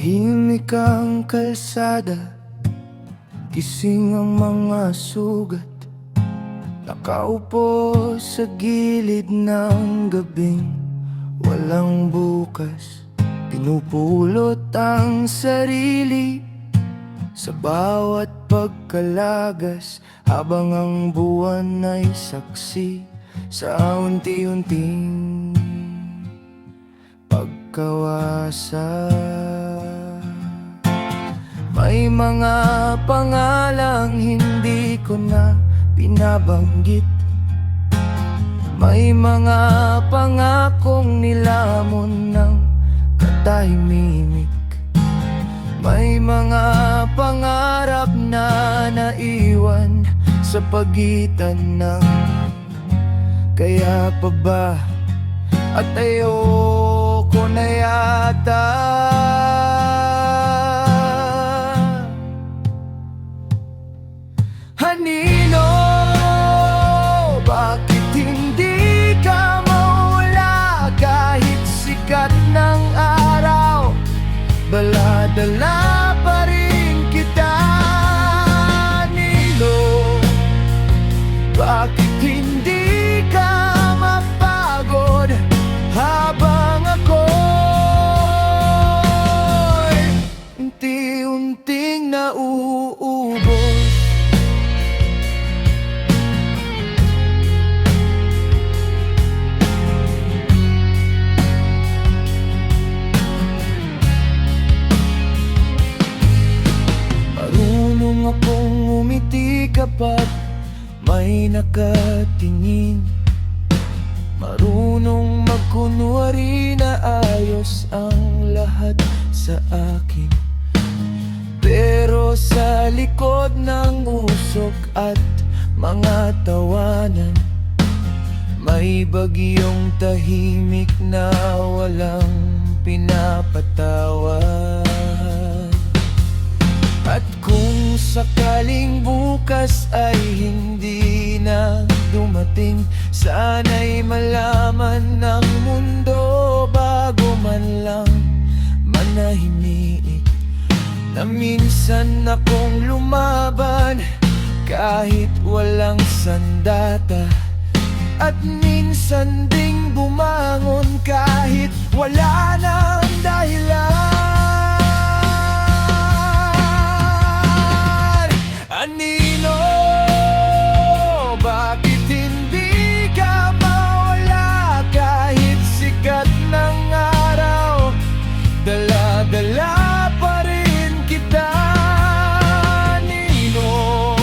Tahimik ang kalsada, gising ang mga sugat. Nakaupo sa gilid ng gabing walang bukas. Pinupulot ang sarili sa bawat pagkalagas, habang ang buwan ay saksi sa unti-unting pagkawasa. May mga pangalang hindi ko na binabanggit, may mga pangakong nilamon ng katahimik, may mga pangarap na naiwan sa pagitan ng kaya pa ba at ayoko na yata. Anino, bakit hindi ka mawala kahit sikat ng araw? Dala-dala pa rin kita, Nino. Bakit hindi ka mapagod habang ako'y unti-unting nauubos? Marunong akong umiti kapag may nakatingin, marunong magkunwari na ayos ang lahat sa akin. Pero sa likod ng usok at mga tawanan, may bagyong tahimik na walang pinapatawad. At kung sakaling bukas ay hindi na dumating, sana'y malaman ng mundo bago man lang manahimik, na minsan akong lumaban kahit walang sandata, at minsan ding bumangon kahit wala nang dahilan. Anino, bakit hindi ka mawala kahit sikat ng araw? Dala-dala pa rin kita, Nino.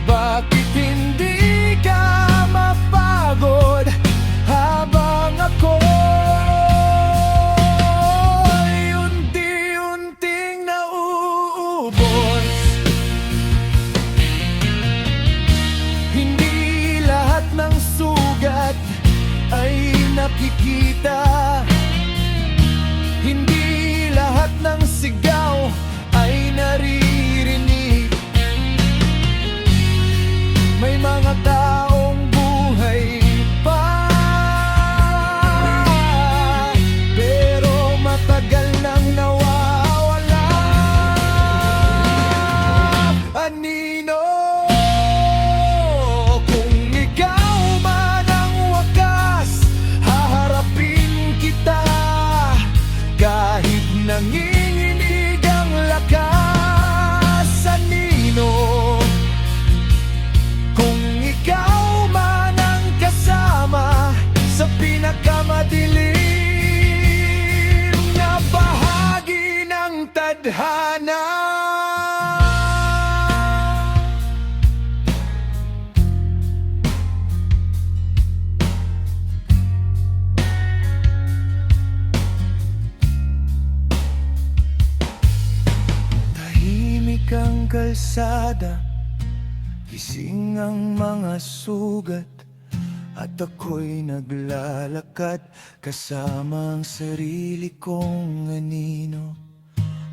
Bakit hindi ka mapagod habang ako'y unti-unting nauubos? Hindi lahat ng sugat ay nakikita, hindi lahat ng sigaw ay naririnig. May mga taong buhay pa, pero matagal nang nawawala. Anino, kung ikaw man ang wakas, haharapin kita kahit nanginginig ang lakas. Anino, kung ikaw man ang kasama sa pinakamadilim na bahagi ng tadhana. Tahimik ang kalsada, gising ang mga sugat, at ako'y naglalakad kasama ang sarili kong anino,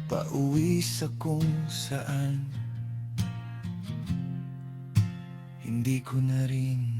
pauwi sa kung saan hindi ko na rin